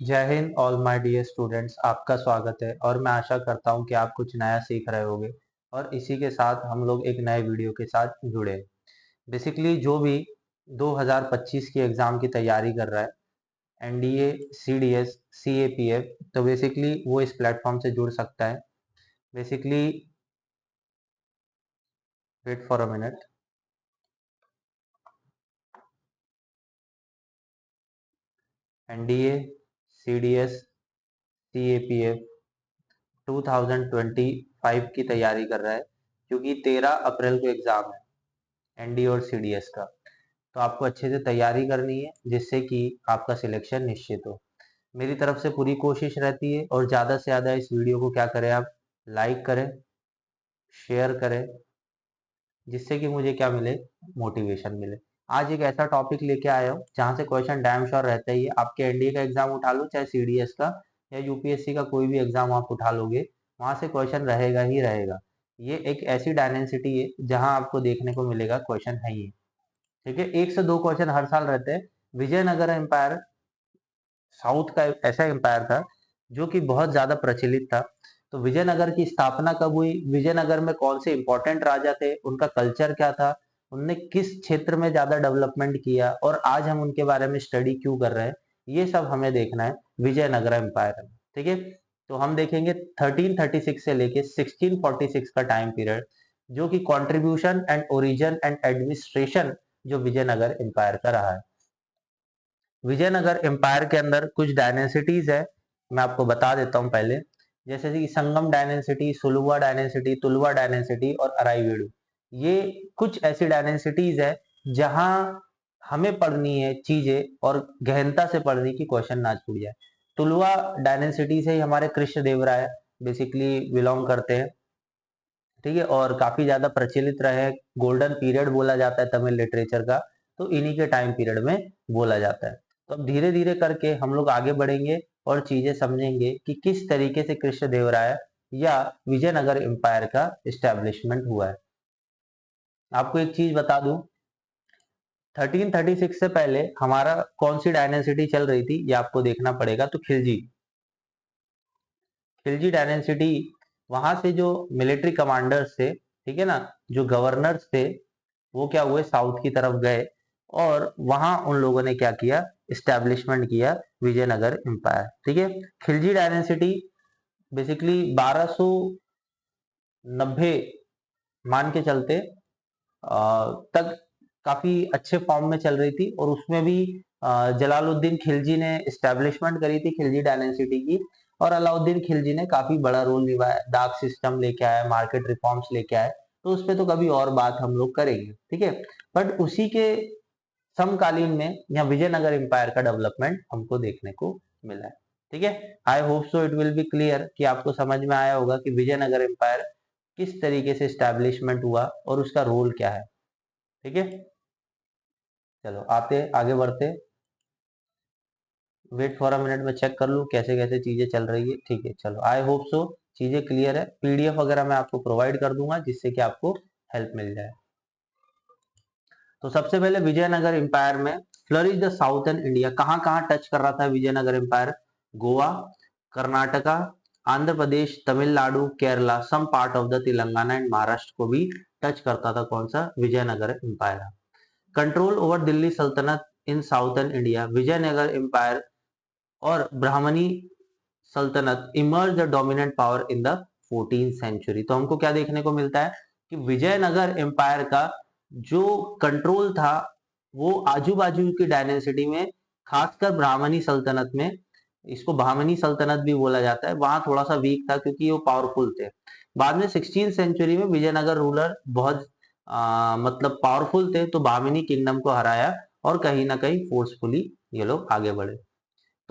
जय हिंद all my dear students, आपका स्वागत है और मैं आशा करता हूं कि आप कुछ नया सीख रहे होंगे और इसी के साथ हम लोग एक नए वीडियो के साथ जुड़े। बेसिकली जो भी 2025 की एग्ज़ाम की तैयारी कर रहा है, एनडीए, सीडीएस, सीएपीएफ, तो बेसिकली वो इस प्लेटफॉर्म से जुड़ सकता है। Basically wait for a minute. NDA, CDS, CAPF 2025 की तैयारी कर रहा है क्योंकि 13 अप्रैल को एग्ज़ाम है एनडीए और सीडीएस का। तो आपको अच्छे से तैयारी करनी है जिससे कि आपका सिलेक्शन निश्चित हो। मेरी तरफ से पूरी कोशिश रहती है और ज़्यादा से ज़्यादा इस वीडियो को क्या करें, आप लाइक करें, शेयर करें, जिससे कि मुझे क्या मिले, मोटिवेशन मिले। आज एक ऐसा टॉपिक लेके आया हूँ जहाँ से क्वेश्चन डैम श्योर रहता ही है। आपके एनडीए का एग्जाम उठा लो, चाहे सीडीएस का या यूपीएससी का कोई भी एग्जाम आप उठा लोगे, वहां से क्वेश्चन रहेगा ही रहेगा। ये एक ऐसी डायनेसिटी है जहां आपको देखने को मिलेगा क्वेश्चन है ही। ठीक है, एक से दो क्वेश्चन हर साल रहते हैं। विजयनगर एम्पायर साउथ का ऐसा एम्पायर था जो कि बहुत ज्यादा प्रचलित था। तो विजयनगर की स्थापना कब हुई, विजयनगर में कौन से इंपॉर्टेंट राजा थे, उनका कल्चर क्या था, उनने किस क्षेत्र में ज्यादा डेवलपमेंट किया और आज हम उनके बारे में स्टडी क्यों कर रहे हैं, ये सब हमें देखना है विजयनगर एम्पायर में। ठीक है, तो हम देखेंगे 1336 से लेके 1646 का टाइम पीरियड, जो कि contribution and origin and administration जो विजयनगर एम्पायर का रहा है। विजयनगर एम्पायर के अंदर कुछ डायनेसिटीज है, मैं आपको बता देता हूँ पहले। जैसे कि संगम डायनेसिटी, सुलुवा डायनेसिटी, तुलवा डायनेसिटी और अराईवीडू। ये कुछ ऐसी डायनेसिटीज है जहां हमें पढ़नी है चीजें और गहनता से पढ़नी की क्वेश्चन ना छूट जाए। तुलवा डायनेसिटी से ही हमारे कृष्ण देवराय बेसिकली बिलोंग करते हैं। ठीक है, और काफी ज्यादा प्रचलित रहे, गोल्डन पीरियड बोला जाता है तमिल लिटरेचर का, तो इन्हीं के टाइम पीरियड में बोला जाता है। तो अब धीरे धीरे करके हम लोग आगे बढ़ेंगे और चीजें समझेंगे कि किस तरीके से कृष्णदेवराय या विजयनगर एम्पायर का इस्टेब्लिशमेंट हुआ है। आपको एक चीज बता दूं, 1336 से पहले हमारा कौन सी डायनेसिटी चल रही थी ये आपको देखना पड़ेगा। तो खिलजी, खिलजी डायनेसिटी, वहां से जो मिलिट्री कमांडर्स थे, ठीक है ना, जो गवर्नर्स थे, वो क्या हुए, साउथ की तरफ गए और वहां उन लोगों ने क्या किया, इस्टेब्लिशमेंट किया विजयनगर एम्पायर। ठीक है, खिलजी डायनेसिटी बेसिकली 1290 मान के चलते तक काफी अच्छे फॉर्म में चल रही थी और उसमें भी जलालुद्दीन खिलजी ने इस्टेब्लिशमेंट करी थी खिलजी डायनेसिटी की। और अलाउद्दीन खिलजी ने काफी बड़ा रोल निभाया, डाक सिस्टम लेके आया, मार्केट रिफॉर्म्स लेके आए। तो उस पर तो कभी और बात हम लोग करेंगे। ठीक है, बट उसी के समकालीन में यहाँ विजयनगर एम्पायर का डेवलपमेंट हमको देखने को मिला है। ठीक है, I hope so it will be clear कि आपको समझ में आया होगा कि विजयनगर एम्पायर किस तरीके से स्टैब्लिशमेंट हुआ और उसका रोल क्या है। ठीक है, चलो आते आगे बढ़ते। वेट फॉर अ मिनट, में चेक कर लूँ कैसे कैसे चीजें चल रही है। ठीक है, चलो आई होप सो चीजें क्लियर है। पीडीएफ वगैरह मैं आपको प्रोवाइड कर दूंगा जिससे कि आपको हेल्प मिल जाए। तो सबसे पहले विजयनगर एम्पायर में फ्लरिश द साउथर्न इंडिया, कहाँ कहाँ टच कर रहा था Vijayanagar empire, Goa, Karnataka, Andhra Pradesh, Tamil Nadu, Kerala, some part of the Telangana and Maharashtra को भी टच करता था। कौन सा, Vijayanagar empire. Control over Delhi सल्तनत in southern India, Vijayanagar empire और ब्राह्मणी सल्तनत emerge the dominant power in the 14th century. तो हमको क्या देखने को मिलता है कि विजयनगर एम्पायर का जो कंट्रोल था वो आजू बाजू की डायनेसिटी में, खासकर ब्राह्मणी सल्तनत में, इसको बहामनी सल्तनत भी बोला जाता है, वहां थोड़ा सा वीक था क्योंकि वो पावरफुल थे। बाद में 16th सेंचुरी में विजयनगर रूलर बहुत मतलब पावरफुल थे, तो बहामनी किंगडम को हराया और कहीं ना कहीं फोर्सफुली ये लोग आगे बढ़े।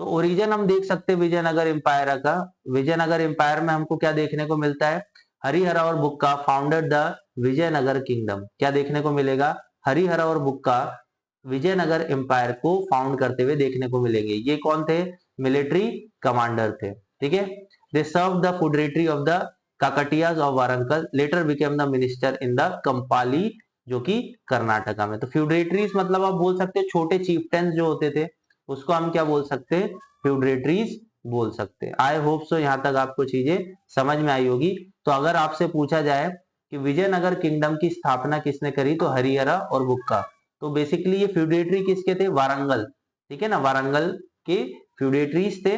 तो ओरिजिन हम देख सकते हैं विजयनगर एम्पायर का। विजयनगर एम्पायर में हमको क्या देखने को मिलता है, हरिहरा और बुक्का फाउंडेड द विजयनगर किंगडम। क्या देखने को मिलेगा, हरिहरा और बुक्का विजयनगर एम्पायर को फाउंड करते हुए देखने को मिलेंगे। ये कौन थे, मिलिट्री कमांडर थे। ठीक है, they serve the feudatory of the Kakatiyas of Warangal, later became the minister in the Kampili, जो कि कर्नाटका में। तो फ्यूडरेटरीज मतलब आप बोल सकते हो छोटे चीफ्टेंस जो होते थे, उसको हम क्या बोल सकते हैं, फ्यूडेटरीज बोल सकते हैं। आई होप सो यहाँ तक आपको चीजें समझ में आई होगी। तो अगर आपसे पूछा जाए कि विजयनगर किंगडम की स्थापना किसने करी, तो हरिहरा और बुक्का। तो बेसिकली ये फ्यूडेटरी किसके थे, वारंगल, ठीक है ना, वारंगल के फ्यूडेटरीज थे।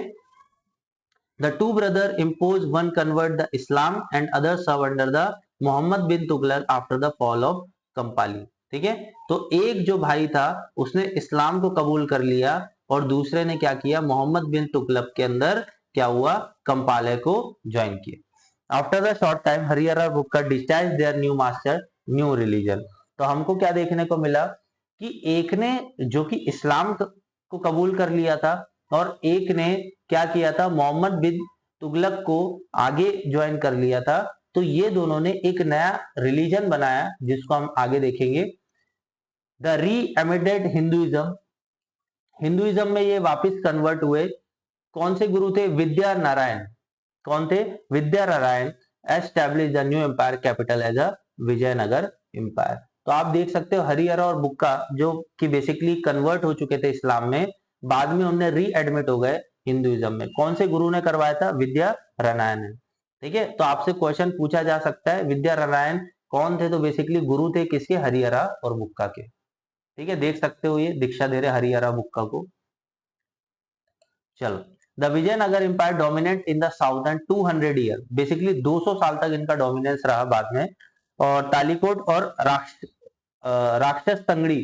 The two brothers imposed, one convert the Islam and other serve under the Muhammad bin Tughlaq after the fall of Kampali। ठीक है, तो एक जो भाई था उसने इस्लाम को कबूल कर लिया और दूसरे ने क्या किया, मोहम्मद बिन तुगलक के अंदर क्या हुआ, कंपाले को ज्वाइन किया। After the short time Harihara Bukka discharge their new master new religion. तो हमको क्या देखने को मिला कि एक ने जो कि इस्लाम को कबूल कर लिया था और एक ने क्या किया था, मोहम्मद बिन तुगलक को आगे ज्वाइन कर लिया था। तो ये दोनों ने एक नया रिलीजन बनाया जिसको हम आगे देखेंगे, द री एमिडेड हिंदुइज्म। हिंदुइज्म में ये वापस कन्वर्ट हुए। कौन से गुरु थे, विद्या नारायण। कौन थे, Vidya Narayan. Establish the new empire capital as a Vijayanagar empire. तो आप देख सकते हो हरिहरा और बुक्का जो कि बेसिकली कन्वर्ट हो चुके थे इस्लाम में, बाद में उन्हें री एडमिट हो गए हिंदुइज्म में। कौन से गुरु ने करवाया था, विद्या नारायण ने। ठीक है, तो आपसे क्वेश्चन पूछा जा सकता है विद्या नारायण कौन थे, तो बेसिकली गुरु थे किसके, हरिहरा और बुक्का के। ठीक है, देख सकते हो ये दीक्षा दे रहे हरिहरा बुक्का को। चलो, the Vijayanagar empire dominate in the southern 200 year. Basically 200 साल तक इनका डोमिनेंस रहा बाद में। और तालीकोट और राक्षस तंगड़ी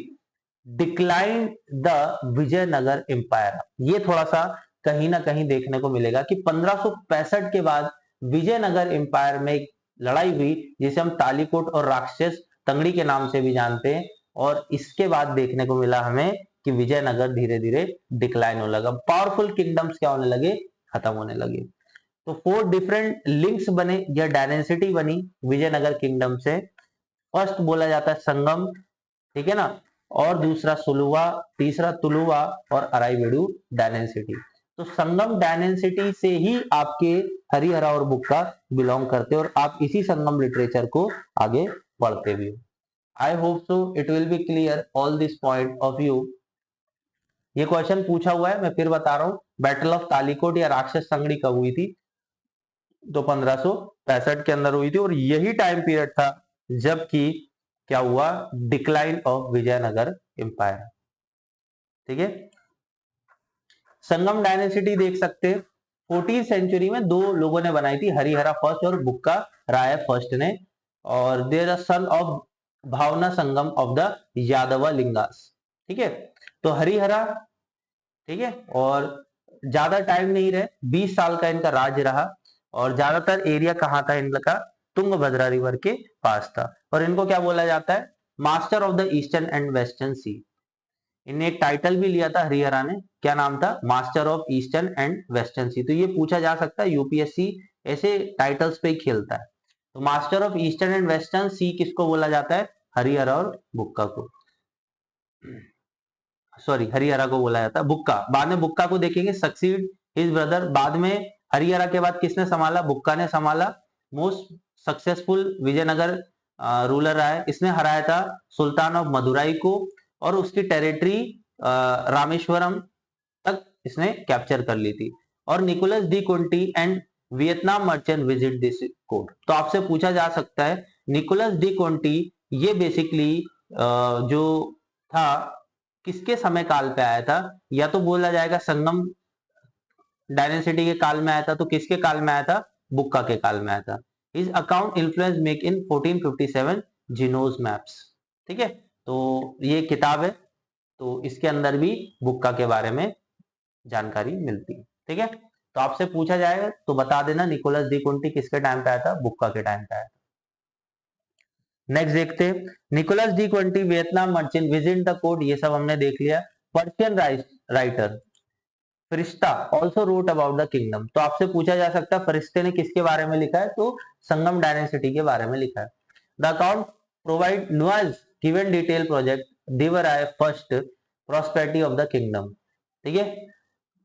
डिक्लाइन द विजयनगर एम्पायर। ये थोड़ा सा कहीं ना कहीं देखने को मिलेगा कि 1565 के बाद विजयनगर एम्पायर में एक लड़ाई हुई जिसे हम तालीकोट और राक्षस तंगड़ी के नाम से भी जानते हैं। और इसके बाद देखने को मिला हमें कि विजयनगर धीरे धीरे डिक्लाइन होने लगा, पावरफुल किंगडम्स क्या होने लगे, खत्म होने लगे। तो 4 डिफरेंट लिंक्स बने या डायनेसिटी बनी विजयनगर किंगडम से। फर्स्ट बोला जाता है संगम, ठीक है ना, और दूसरा सुलुवा, तीसरा तुलुवा और अराईवीडू डायनेसिटी। तो संगम डायनेसिटी से ही आपके हरिहरा और बुक्का बिलोंग करते और आप इसी संगम लिटरेचर को आगे पढ़ते भी हो। आई hope so it will be clear all this point of view. ये क्वेश्चन पूछा हुआ है, मैं फिर बता रहा हूं, बैटल ऑफ तालीकोट या राक्षस तंगड़ी कब हुई थी, तो 1565 के अंदर हुई थी। और यही टाइम पीरियड था जबकि क्या हुआ, डिक्लाइन ऑफ विजयनगर एम्पायर। ठीक है, संगम डायनेसिटी देख सकते हैं 14th सेंचुरी में दो लोगों ने बनाई थी, हरिहरा फर्स्ट और बुक्का राय फर्स्ट ने। और there are son of Bhavana Sangama of the Yadav लिंगास। ठीक है, तो हरिहरा, ठीक है, और ज्यादा टाइम नहीं रहे, 20 साल का इनका राज रहा। और ज्यादातर एरिया कहाँ था इनका, तुंगभद्रा रिवर के पास था। और इनको क्या बोला जाता है, master of the eastern and western sea. इन्हें एक टाइटल भी लिया था हरिहरा ने, क्या नाम था, master of eastern and western sea. तो ये पूछा जा सकता है, यूपीएससी ऐसे टाइटल्स पे ही खेलता है। तो master of eastern and western sea किसको बोला जाता है, हरिहरा और बुक्का को, सॉरी हरिहरा को बोला जाता है। बुक्का, बाद में बुक्का को देखेंगे, सक्सीड हिज ब्रदर। बाद में हरिहरा के बाद किसने संभाला, बुक्का ने संभाला। मोस्ट सक्सेसफुल विजयनगर रूलर रहा है। इसने हराया था सुल्तान ऑफ मदुराई को और उसकी टेरिटरी रामेश्वरम तक इसने कैप्चर कर ली थी। और Nicolas de Conti and Vietnam merchant visit this court. तो आपसे पूछा जा सकता है निकोलस डी कोंटी ये बेसिकली जो था किसके समय काल पे आया था, या तो बोला जाएगा संगम डायनेसिटी के काल में आया था, तो किसके काल में आया था, बुक्का के काल में आया था। इस account influence make in 1457 Genoese maps. ठीक है, तो ये किताब है, तो इसके अंदर भी बुक्का के बारे में जानकारी मिलती है। ठीक है, तो आपसे पूछा जाएगा तो बता देना निकोलस डी कुंटी किसके टाइम पे आया था, बुक्का के टाइम पे आया था। नेक्स्ट देखते हैं, Nicholas de Conti Vietnam merchant visit the court, ये सब हमने देख लिया। Persian writer Firishta also wrote about the kingdom. तो आपसे पूछा जा सकता है फरिश्ते ने किसके बारे में लिखा है, तो संगम डायनेसिटी के बारे में लिखा है। The account provide nuance given detail project diver I first prosperity of the kingdom. ठीक है,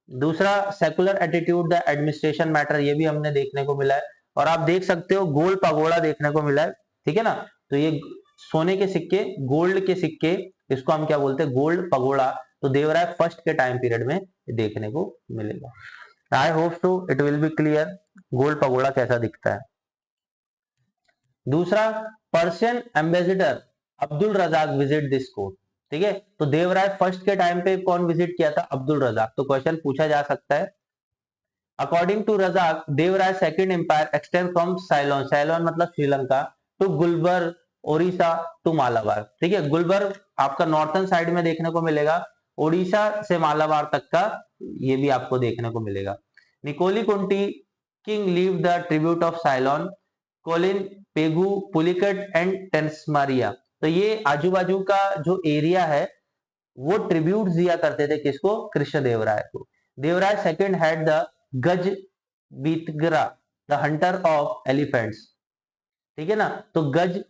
दूसरा secular attitude the administration matter, ये भी हमने देखने को मिला है। और आप देख सकते हो गोल्ड पगोड़ा देखने को मिला है। ठीक है ना, तो ये सोने के सिक्के, गोल्ड के सिक्के, इसको हम क्या बोलते हैं, गोल्ड पगोड़ा तो देवराय फर्स्ट के टाइम पीरियड में देखने को मिलेगा। I hope so it will be clear gold pagoda कैसा दिखता है। दूसरा, Persian ambassador Abdul Razak visit this court. ठीक है, तो देवराय फर्स्ट के टाइम पे कौन विजिट किया था? अब्दुल रजाक। तो क्वेश्चन पूछा जा सकता है, according to Razak Devaraya second empire extend from Ceylon, Ceylon मतलब श्रीलंका, टू गुलबर्ग ओडिशा टू मालाबार। ठीक है, गुलबर्ग आपका नॉर्थन साइड में देखने को मिलेगा, ओडिशा से मालाबार तक का ये भी आपको देखने को मिलेगा। Nicoli Conti king leave the tribute of Ceylon, Quilon Pegu Pulicat and Tenasserim. तो ये आजू बाजू का जो एरिया है वो ट्रिब्यूट दिया करते थे किसको? कृष्णदेवराय को। देवराय सेकंड हैड द गज बीतगरा द हंटर ऑफ एलिफेंट्स। ठीक है ना, तो गज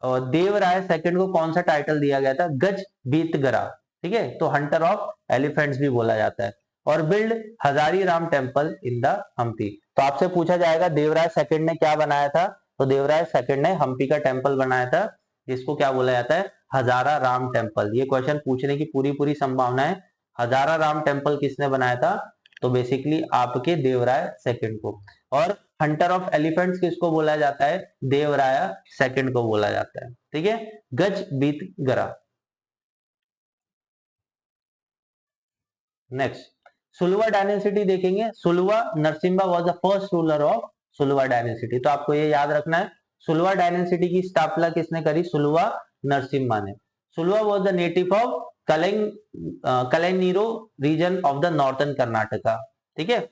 देवराय सेकंड को कौन सा टाइटल दिया गया था? गज बीतगरा। ठीक है, तो हंटर ऑफ एलिफेंट्स भी बोला जाता है। और build Hazari Ram temple in the Hampi. तो आपसे पूछा जाएगा देवराय सेकंड ने क्या बनाया था? तो देवराय सेकंड ने हम्पी का टेम्पल बनाया था, जिसको क्या बोला जाता है? हजारा राम टेम्पल। ये क्वेश्चन पूछने की पूरी पूरी संभावना है। हजारा राम टेम्पल किसने बनाया था? तो बेसिकली आपके देवराय सेकंड को। और हंटर ऑफ एलिफेंट्स किसको बोला जाता है? देवराय सेकंड को बोला जाता है। ठीक है, गज बीत गरा। नेक्स्ट, सुलवा डायनेसिटी देखेंगे। Saluva Narasimha was the first ruler of Saluva dynasty. तो आपको ये याद रखना है, सुलवा डायनेसिटी की स्थापना किसने करी? सुलवा नरसिम्हा ने। Saluva was the native of Kaleniro region of the northern Karnataka. ठीक है,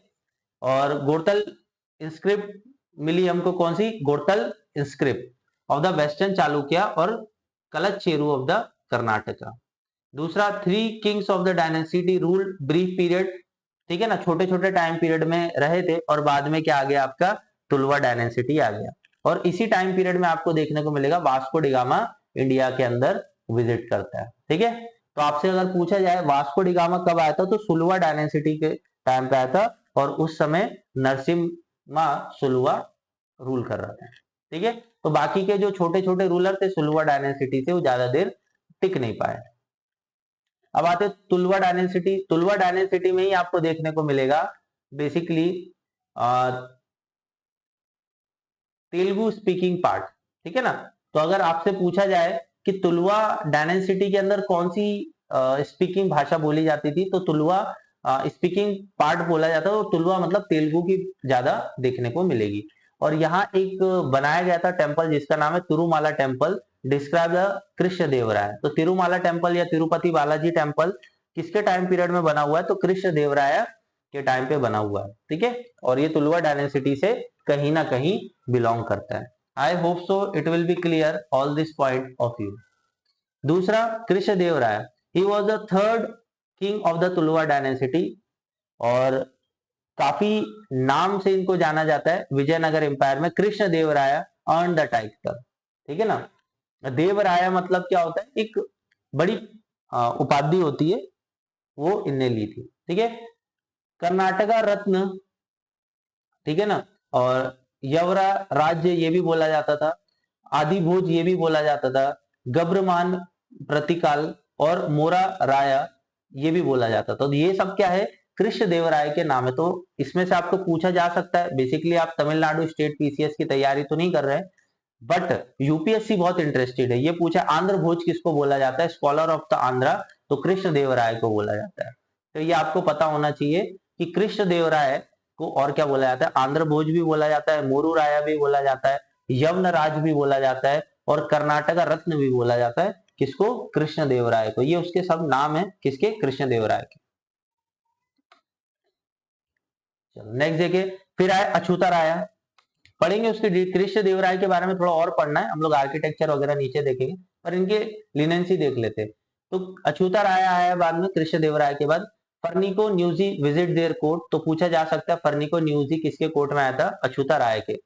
और गोरतल इंस्क्रिप्ट मिली हमको, कौन सी? Gorantla inscript of the western Chalukya और कलचेरू ऑफ द कर्नाटका। दूसरा, 3 kings of the dynasty rule brief period. ठीक है ना, छोटे छोटे टाइम पीरियड में रहे थे और बाद में क्या आ गया आपका? तुलवा डायनेसिटी आ गया। और इसी टाइम पीरियड में आपको देखने को मिलेगा वास्को डिगामा इंडिया के अंदर विजिट करता है। ठीक है, तो आपसे अगर पूछा जाए वास्को डिगामा कब आया था, तो सुलवा डायनेसिटी के टाइम पे आया था, और उस समय नरसिम्हा सुलवा रूल कर रहा था। ठीक है, तो बाकी के जो छोटे छोटे रूलर थे सुलवा डायनेसिटी से, वो ज्यादा देर टिक नहीं पाए। अब आते तुलवा डायनेसिटी। तुलवा डायनेसिटी में ही आपको देखने को मिलेगा बेसिकली तेलुगु स्पीकिंग पार्ट। ठीक है ना, तो अगर आपसे पूछा जाए कि तुलवा डायनेसिटी के अंदर कौन सी स्पीकिंग भाषा बोली जाती थी, तो तुलवा स्पीकिंग पार्ट बोला जाता है, और तुलवा मतलब तेलुगु की ज्यादा देखने को मिलेगी। और यहाँ एक बनाया गया था टेम्पल जिसका नाम है Tirumala temple, describe the Krishna Devaraya. तो तिरुमाला टेम्पल या तिरुपति बालाजी टेम्पल किसके टाइम पीरियड में बना हुआ है? तो कृष्ण देवराय के टाइम पे बना हुआ है। ठीक है, और ये तुलवा डायनेसिटी से कहीं ना कहीं बिलोंग करता है। I hope so it will be clear all this point of view. दूसरा, Krishna Devaraya, he was the third king of the Tuluva dynasty, और काफी नाम से इनको जाना जाता है। विजयनगर एम्पायर में Krishna Devaraya earn the title. ठीक है ना, देवराय मतलब क्या होता है? एक बड़ी उपाधि होती है, वो इनने ली थी। ठीक है, कर्नाटका रत्न, ठीक है ना, और यवरा राज्य ये भी बोला जाता था, आदि भोज ये भी बोला जाता था, गब्रमान प्रतिकाल और मोरा राया ये भी बोला जाता था। तो ये सब क्या है? कृष्ण देवराय के नाम है। तो इसमें से आपको पूछा जा सकता है, बेसिकली आप तमिलनाडु स्टेट पीसीएस की तैयारी तो नहीं कर रहे, बट यूपीएससी बहुत इंटरेस्टेड है। ये पूछा आंध्र भोज किसको बोला जाता है? स्कॉलर ऑफ द आंध्रा, तो कृष्ण देवराय को बोला जाता है। तो ये आपको पता होना चाहिए कि कृष्ण देवराय को और क्या बोला जाता है? आंध्र भोज भी बोला जाता है, मोरू राया भी बोला जाता है, यवन राज भी बोला जाता है, और कर्नाटका रत्न भी बोला जाता है। किसको? कृष्ण देवराय को। ये उसके सब नाम है, किसके? कृष्ण देवराय के। चलो नेक्स्ट देखिए, फिर आए अछूता राया, पढ़ेंगे उसके कृष्ण देवराय के बारे में थोड़ा और पढ़ना है हम लोग, आर्किटेक्चर वगैरह नीचे देखेंगे, पर इनके लिनेंसी देख लेते हैं। तो अछूता राय आया बाद में कृष्ण देवराय के बाद। फर्निको न्यूजी विजिट देयर कोर्ट, तो पूछा जा सकता है फर्निको न्यूजी किसके कोर्ट में आया था? अछूता राय के।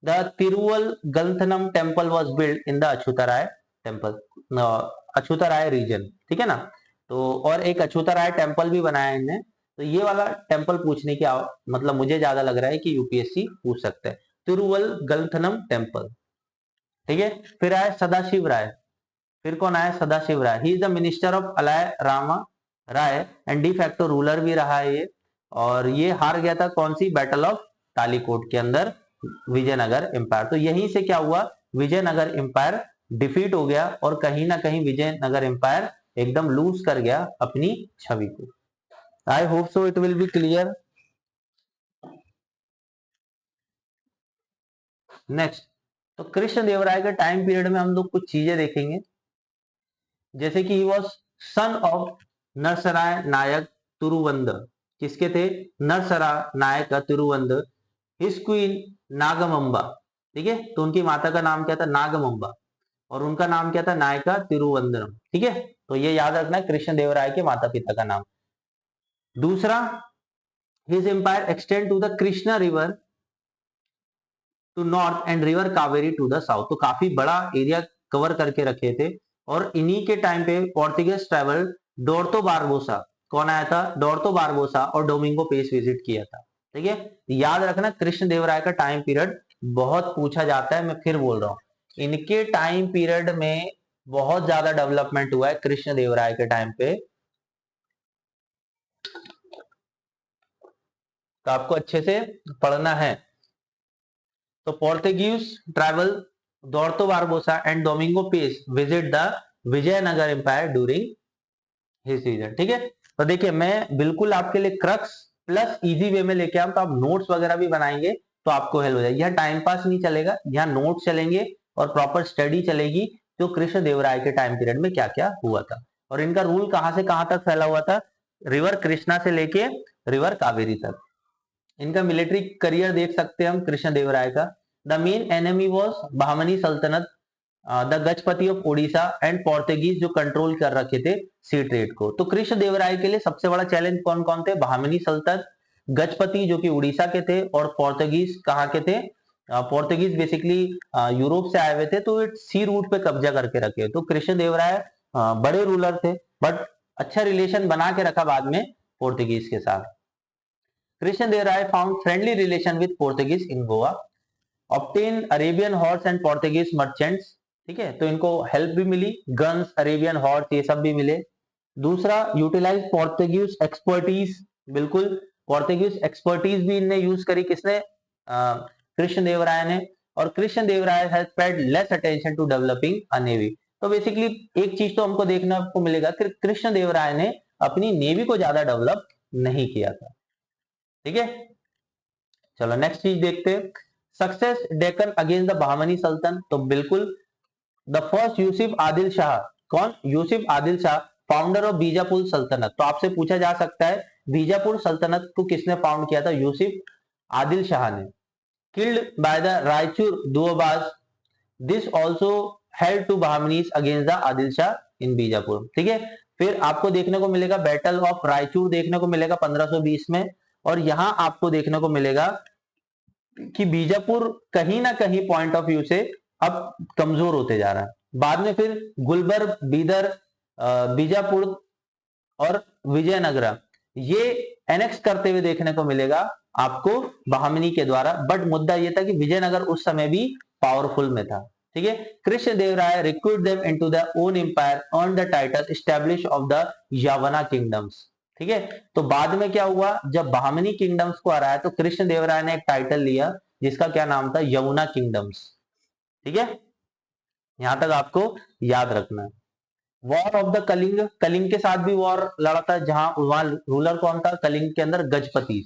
The Tiruval Ganthanam temple was build in the Achyuta Raya temple, अछूता राय रीजन। ठीक है ना, तो और एक अछूता राय टेम्पल भी बनाया इनने। तो ये वाला टेम्पल पूछने की मतलब मुझे ज्यादा लग रहा है कि यूपीएससी पूछ सकता है, तिरुवल गंथनम टेम्पल। ठीक है, फिर आए सदाशिव राय। फिर कौन आया? Sadashiva Raya. He is the minister of Aliya Rama रहा है एंड डी फैक्टो रूलर भी रहा है ये। और ये हार गया था कौन सी, बैटल ऑफ तालीकोट के अंदर विजयनगर एम्पायर। तो यहीं से क्या हुआ, विजयनगर एम्पायर डिफीट हो गया और कहीं ना कहीं विजयनगर एम्पायर एकदम लूज कर गया अपनी छवि को। आई hope so it will be clear. Next, तो कृष्ण देवराय के टाइम पीरियड में हम लोग कुछ चीजें देखेंगे, जैसे कि ही वॉज सन ऑफ नरसराय नायक तिरुवंद। किसके थे, नरसराय नायक तिरुवंद। हिज क्वीन नागमंबा, ठीक है, तो उनकी माता का नाम क्या था, नागमंबा, और उनका नाम क्या था, नायका तिरुवंदरम। ठीक है, तो ये याद रखना है कृष्ण देवराय के माता पिता का नाम। दूसरा, his empire extend to the Krishna river to north and river Kaveri to the south. तो काफी बड़ा एरिया कवर करके रखे थे। और इन्हीं के टाइम पे पोर्तुगीज ट्रैवल डोर्तो बारबोसा, कौन आया था, डोर्तो बारबोसा और डोमिंगो पेस विजिट किया था। ठीक है, याद रखना कृष्ण देवराय का टाइम पीरियड बहुत पूछा जाता है। मैं फिर बोल रहा हूं, इनके टाइम पीरियड में बहुत ज्यादा डेवलपमेंट हुआ है कृष्ण देवराय के टाइम पे, तो आपको अच्छे से पढ़ना है। तो Portuguese travel Duarte Barbosa and Domingo Paes visit the Vijayanagar empire during his season. ठीक है, तो देखिए मैं बिल्कुल आपके लिए क्रक्स प्लस इजी वे में लेके आऊं, तो आप नोट्स वगैरह भी बनाएंगे तो आपको हेल्प हो जाएगी। यहाँ टाइम पास नहीं चलेगा, यहाँ नोट्स चलेंगे और प्रॉपर स्टडी चलेगी, जो कृष्ण देवराय के टाइम पीरियड में क्या क्या हुआ था और इनका रूल कहां से कहां तक फैला हुआ था, रिवर कृष्णा से लेके रिवर कावेरी तक। इनका मिलिट्री करियर देख सकते हैं हम कृष्ण देवराय का। The main enemy was Bahmani सल्तनत, the Gajapati of Odisha and Portuguese, जो कंट्रोल कर रखे थे सी ट्रेड को। तो कृष्ण देवराय के लिए सबसे बड़ा चैलेंज कौन कौन थे, बहमनी सल्तनत, गजपति जो कि उड़ीसा के थे, और पोर्तुगीज कहाँ के थे, पोर्तुगीज बेसिकली यूरोप से आए हुए थे, तो सी रूट पे कब्जा करके रखे। तो कृष्ण देवराय बड़े रूलर थे, बट अच्छा रिलेशन बना के रखा बाद में पोर्तुगीज के साथ। Krishna Devaraya found friendly relation with Portuguese in Goa, obtain Arabian horse and Portuguese merchants. ठीक है, तो इनको हेल्प भी मिली, गन्स, अरेबियन हॉर्स, ये सब भी मिले। दूसरा, यूटिलाइज पोर्तुगीज एक्सपर्टीज, बिल्कुल पोर्तुगीज एक्सपर्टीज भी इनने यूज करी, किसने, कृष्ण देवराय ने। और Krishna Devaraya has paid less attention to developing a navy. तो बेसिकली एक चीज तो हमको देखने को मिलेगा कि कृष्ण देवराय ने अपनी नेवी को ज्यादा डेवलप नहीं किया था। ठीक है, चलो नेक्स्ट चीज देखते हैं, success Deccan against the Bahmani सल्तन। तो बिल्कुल द फर्स्ट यूसुफ आदिल शाह, कौन, यूसुफ आदिल शाह, फाउंडर ऑफ बीजापुर सल्तनत। तो आपसे पूछा जा सकता है बीजापुर सल्तनत को किसने फाउंड किया था, यूसुफ आदिल शाह ने। किल्ड बाय द रायचूर दुआबाज, this also held to Bahmanis against the Adil Shah in Bijapur. ठीक है, फिर आपको देखने को मिलेगा बैटल ऑफ रायचूर देखने को मिलेगा 1520 में, और यहां आपको देखने को मिलेगा कि बीजापुर कहीं ना कहीं पॉइंट ऑफ व्यू से अब कमजोर होते जा रहा है। बाद में फिर गुलबर्ग, बीदर, बीजापुर और विजयनगरम, ये एनेक्स करते हुए देखने को मिलेगा आपको बहमनी के द्वारा। बट मुद्दा यह था कि विजयनगर उस समय भी पावरफुल में था। ठीक है, Krishna Devaraya recruit them into the own empire, earn the title establish of the Yavana kingdoms. ठीक है, तो बाद में क्या हुआ, जब बहमनी किंगडम्स को हराया तो कृष्ण देवराय ने एक टाइटल लिया जिसका क्या नाम था, यमुना किंगडम्स। ठीक है, यहां तक आपको याद रखना है। War of the Kalinga, Kalinga के साथ भी वॉर लड़ा था, जहां वहां रूलर कौन था, कलिंग के अंदर Gajapati.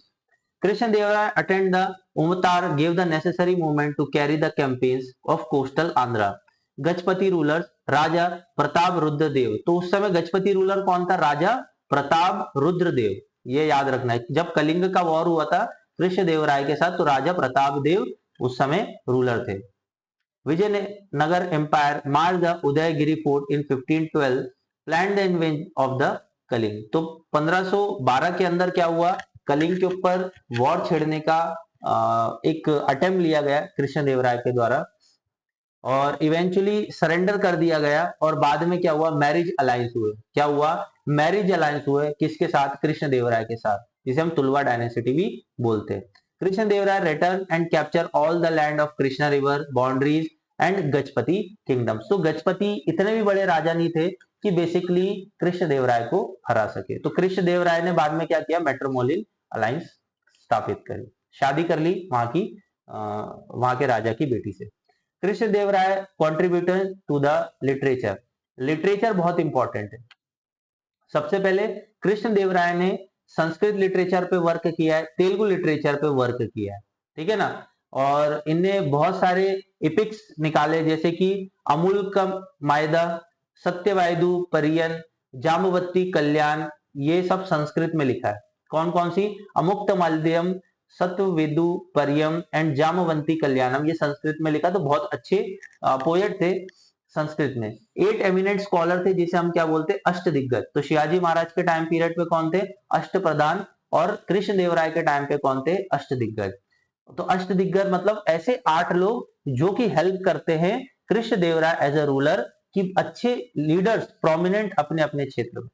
Krishna Devaraya attend the Ummatur, gave the necessary movement to carry the campaigns of coastal Andhra. Gajapati ruler Raja Pratap Rudradev, तो उस समय गजपति रूलर कौन था, राजा प्रताप रुद्रदेव। ये याद रखना है, जब कलिंग का वॉर हुआ था कृष्ण देवराय के साथ, तो राजा प्रताप देव उस समय रूलर थे। Vijayanagara empire march the Udayagiri fort in 1512, plan the invasion of the Kalinga. तो 1512 के अंदर क्या हुआ, कलिंग के ऊपर वॉर छेड़ने का एक अटेम्प्ट लिया गया कृष्ण देवराय के द्वारा, और इवेंचुअली सरेंडर कर दिया गया। और बाद में क्या हुआ, मैरिज अलायंस हुए, क्या हुआ, मैरिज अलायंस हुए, किसके साथ, कृष्ण देवराय के साथ, जिसे हम तुलवा डायनेसिटी भी बोलते हैं। Krishna Devaraya return and capture all the land of Krishna river boundaries and Gajapati kingdoms. तो गजपति इतने भी बड़े राजा नहीं थे, कि बेसिकली कृष्णदेवराय को हरा सके। तो कृष्णदेवराय ने बाद में क्या किया, मैट्रिमोनियल अलायंस स्थापित करी, शादी कर ली वहां के राजा की बेटी से। Krishnadevaraya contributed to the literature. Literature बहुत इंपॉर्टेंट है। सबसे पहले कृष्णदेवराय ने संस्कृत लिटरेचर पे वर्क किया है, तेलुगु लिटरेचर पे वर्क किया है, ठीक है ना। और इनने बहुत सारे एपिक्स निकाले, जैसे कि अमूलकम मायदा, सत्यवायदु परियन, जामवती कल्याण, ये सब संस्कृत में लिखा है। कौन कौन सी, अमुक्त मालद्यम, सत्यवेदु परियम एंड जामवंती कल्याणम, ये संस्कृत में लिखा। तो बहुत अच्छे पोएट थे संस्कृत में। 8 एमिनेंट स्कॉलर थे जिसे हम क्या बोलते हैं, अष्टदिग्गज। तो शिवाजी महाराज के टाइम पीरियड पे कौन थे, अष्टप्रधान, और कृष्णदेवराय के टाइम पे कौन थे, अष्टदिग्गज। तो अष्टदिग्गज मतलब ऐसे 8 लोग जो कि हेल्प करते हैं कृष्णदेवराय एज अ रूलर, कि अच्छे लीडर्स प्रोमिनेंट अपने अपने क्षेत्र में।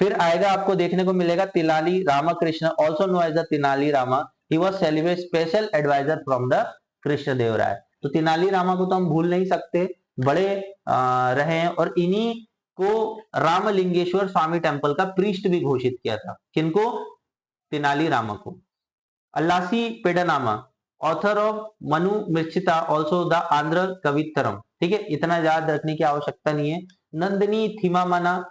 फिर आएगा, आपको देखने को मिलेगा Tenali Ramakrishna, also know as the Tenali Rama. He was celebrate special adviser from the Krishnadevaraya. तो तेनाली रामा को तो हम भूल नहीं सकते, बड़े रहे हैं, और इन्हीं को रामलिंगेश्वर स्वामी टेम्पल का प्रीस्ट भी घोषित किया था। किनको, तेनाली रामा को। अल्लासी पेडनामा, ऑथर ऑफ मनु मिर्चिता, ऑल्सो द आंध्र कवितरम, ठीक है, इतना याद रखने की आवश्यकता नहीं है। नंदिनी थिमामना,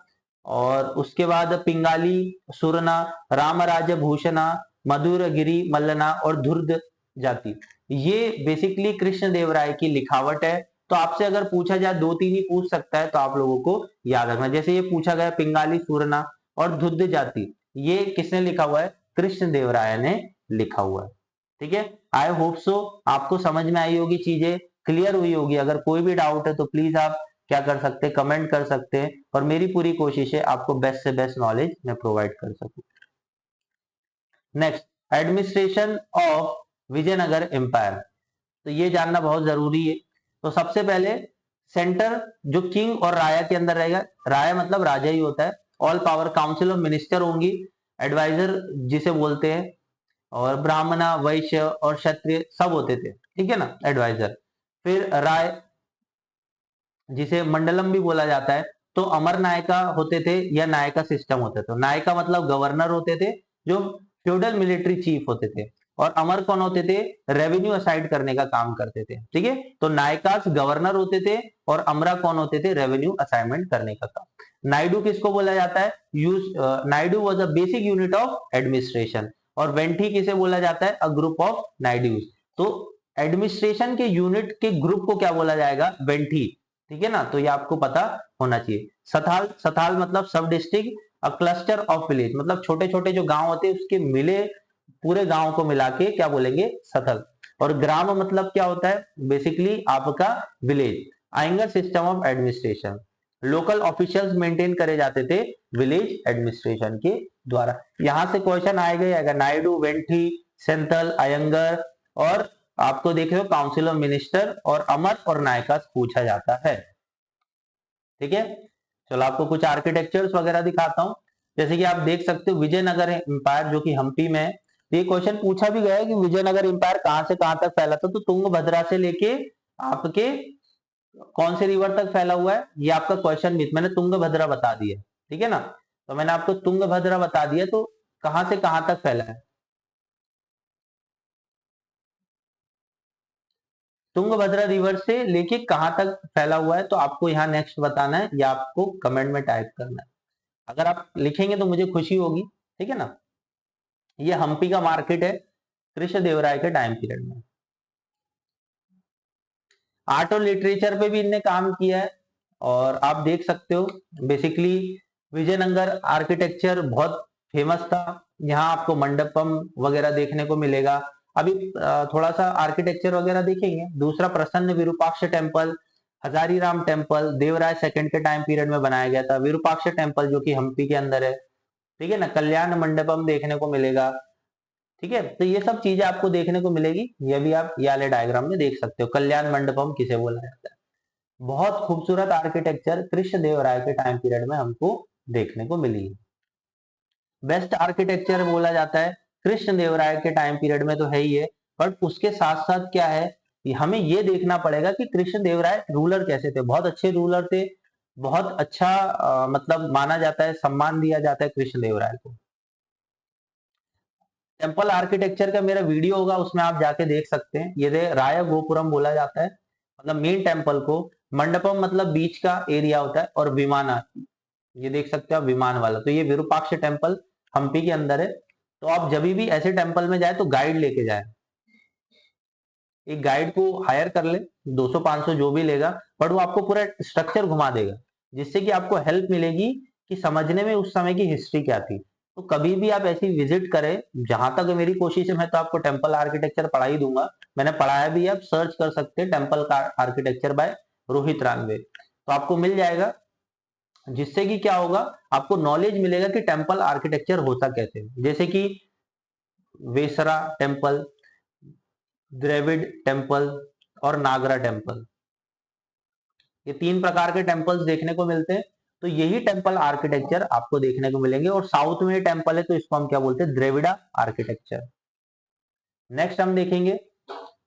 और उसके बाद पिंगाली सुरना, रामराज भूषणा, मधुरगिरी मल्लना और धुर्द जाति, ये बेसिकली कृष्णदेवराय की लिखावट है। तो आपसे अगर पूछा जाए, 2-3 ही पूछ सकता है, तो आप लोगों को याद रखना। जैसे ये पूछा गया पिंगाली सुरना और धुर्द जाति, ये किसने लिखा हुआ है, कृष्णदेवराय ने लिखा हुआ है, ठीक है। आई होप सो आपको समझ में आई होगी, चीजें क्लियर हुई होगी। अगर कोई भी डाउट है तो प्लीज आप क्या कर सकते हैं, कमेंट कर सकते हैं, और मेरी पूरी कोशिश है आपको बेस्ट से बेस्ट नॉलेज मैं प्रोवाइड कर सकूं। Next, administration of Vijayanagara empire. तो ये जानना बहुत जरूरी है। तो सबसे पहले सेंटर जो किंग और राया के अंदर रहेगा, राया मतलब राजा ही होता है। All power council of minister होंगी, एडवाइजर जिसे बोलते हैं, और ब्राह्मणा वैश्य और क्षत्रिय सब होते थे, ठीक है ना, एडवाइजर। फिर राय जिसे मंडलम भी बोला जाता है, तो अमर नायका होते थे या नायका सिस्टम होता था। नायका मतलब गवर्नर होते थे जो फ्यूडल मिलिट्री चीफ होते थे, और अमर कौन होते थे, रेवेन्यू असाइड करने का काम करते थे, ठीक है। तो नायकास गवर्नर होते थे और अमरा कौन होते थे, रेवेन्यू असाइनमेंट करने का काम। नायडू किसको बोला जाता है, Naidu was a basic unit of administration, और वेंठी किसे बोला जाता है, अ ग्रुप ऑफ नायडूज। तो एडमिनिस्ट्रेशन के यूनिट के ग्रुप को क्या बोला जाएगा, वेंठी, ठीक है ना। तो ये आपको पता होना चाहिए। सथाल, सथाल मतलब सब district, a cluster of village मतलब छोटे छोटे जो गांव होते हैं उसके मिले पूरे गांव को मिला के क्या बोलेंगे, सथल। और ग्राम मतलब क्या होता है, बेसिकली आपका विलेज। आएंगे system of administration, local officials maintain करे जाते थे विलेज एडमिनिस्ट्रेशन के द्वारा। यहां से क्वेश्चन आएगा, नायडू, वेंठी, सेंथल, अयंगर, और आपको देख रहे हो काउंसिल ऑफ मिनिस्टर, और अमर और नायका पूछा जाता है, ठीक है। चलो आपको कुछ आर्किटेक्चर्स वगैरह दिखाता हूं। जैसे कि आप देख सकते हो विजयनगर एम्पायर जो कि हम्पी में है। तो ये क्वेश्चन पूछा भी गया है कि विजयनगर एम्पायर कहां से कहां तक फैला था। तो तुंगभद्रा से लेके आपके कौन से रिवर तक फैला हुआ है, ये आपका क्वेश्चन मिथ, मैंने तुंगभद्रा बता दिया, ठीक है ना। तो मैंने आपको तुंगभद्रा बता दिया, तो कहां से कहां तक फैला है, तुंगभद्रा रिवर से लेके कहां तक फैला हुआ है। तो आपको यहाँ नेक्स्ट बताना है या आपको कमेंट में टाइप करना है। अगर आप लिखेंगे तो मुझे खुशी होगी, ठीक है ना। ये हम्पी का मार्केट है कृष्णदेवराय के टाइम पीरियड में। आर्ट और लिटरेचर पे भी इनने काम किया है, और आप देख सकते हो बेसिकली विजयनगर आर्किटेक्चर बहुत फेमस था। यहाँ आपको मंडपम वगैरह देखने को मिलेगा। अभी थोड़ा सा आर्किटेक्चर वगैरह देखेंगे। दूसरा प्रसन्न Virupaksha temple, Hazariram temple Devaraya second के टाइम पीरियड में बनाया गया था। विरूपाक्ष टेम्पल जो कि हम्पी के अंदर है, ठीक है ना। कल्याण मंडपम देखने को मिलेगा, ठीक है। तो ये सब चीजें आपको देखने को मिलेगी। ये भी आप ये वाले डायग्राम में देख सकते हो, कल्याण मंडपम किसे बोला जाता है। बहुत खूबसूरत आर्किटेक्चर कृष्णदेवराय के टाइम पीरियड में हमको देखने को मिली है। बेस्ट आर्किटेक्चर बोला जाता है कृष्णदेवराय के टाइम पीरियड में, तो है ही है। बट उसके साथ साथ क्या है, हमें ये देखना पड़ेगा कि कृष्णदेवराय रूलर कैसे थे। बहुत अच्छे रूलर थे, बहुत अच्छा मतलब माना जाता है, सम्मान दिया जाता है कृष्णदेवराय को। टेम्पल आर्किटेक्चर का मेरा वीडियो होगा, उसमें आप जाके देख सकते हैं। ये राय गोपुरम बोला जाता है, मतलब मेन टेम्पल को। मंडपम मतलब बीच का एरिया होता है, और विमाना, ये देख सकते हो आप विमान वाला, तो ये विरूपाक्ष टेम्पल हम्पी के अंदर है। तो आप जब भी ऐसे टेम्पल में जाए तो गाइड लेके जाए, एक गाइड को हायर कर ले, 200-500 जो भी लेगा, बट वो आपको पूरा स्ट्रक्चर घुमा देगा, जिससे कि आपको हेल्प मिलेगी कि समझने में उस समय की हिस्ट्री क्या थी। तो कभी भी आप ऐसी विजिट करें, जहां तक मेरी कोशिश है मैं तो आपको टेम्पल आर्किटेक्चर पढ़ा ही दूंगा, मैंने पढ़ाया भी है, आप सर्च कर सकते हैं temple architecture by Rohit Ranave, तो आपको मिल जाएगा। जिससे कि क्या होगा, आपको नॉलेज मिलेगा कि टेम्पल आर्किटेक्चर होता कैसे, जैसे कि वेसरा टेम्पल, द्रविड़ टेम्पल और नागरा टेम्पल, ये 3 प्रकार के टेम्पल्स देखने को मिलते हैं। तो यही टेम्पल आर्किटेक्चर आपको देखने को मिलेंगे, और साउथ में टेम्पल है तो इसको हम क्या बोलते हैं, द्रविड़ा आर्किटेक्चर। नेक्स्ट हम देखेंगे,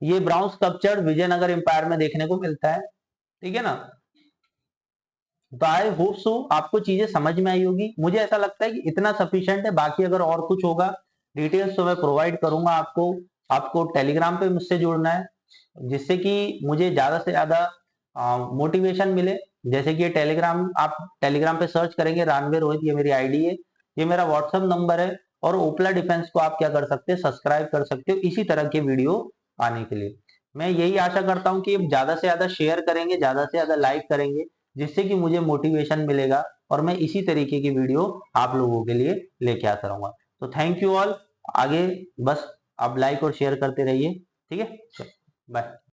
ये ब्राउन स्कल्पचर विजयनगर एम्पायर में देखने को मिलता है, ठीक है ना। तो आई होप सो आपको चीजें समझ में आई होगी, मुझे ऐसा लगता है कि इतना सफिशिएंट है। बाकी अगर और कुछ होगा डिटेल्स तो मैं प्रोवाइड करूंगा आपको। आपको टेलीग्राम पे मुझसे जुड़ना है, जिससे कि मुझे ज्यादा से ज्यादा मोटिवेशन मिले। जैसे कि ये टेलीग्राम, आप टेलीग्राम पे सर्च करेंगे रानवे रोहित, ये मेरी आईडी है, ये मेरा व्हाट्सएप नंबर है। और ओपला डिफेंस को आप क्या कर सकते हैं, सब्सक्राइब कर सकते हो इसी तरह के वीडियो आने के लिए। मैं यही आशा करता हूँ कि ज्यादा से ज्यादा शेयर करेंगे, ज्यादा से ज्यादा लाइक करेंगे, जिससे कि मुझे मोटिवेशन मिलेगा, और मैं इसी तरीके की वीडियो आप लोगों के लिए लेके आता रहूंगा। तो थैंक यू ऑल। आगे बस आप लाइक और शेयर करते रहिए, ठीक है, बाय।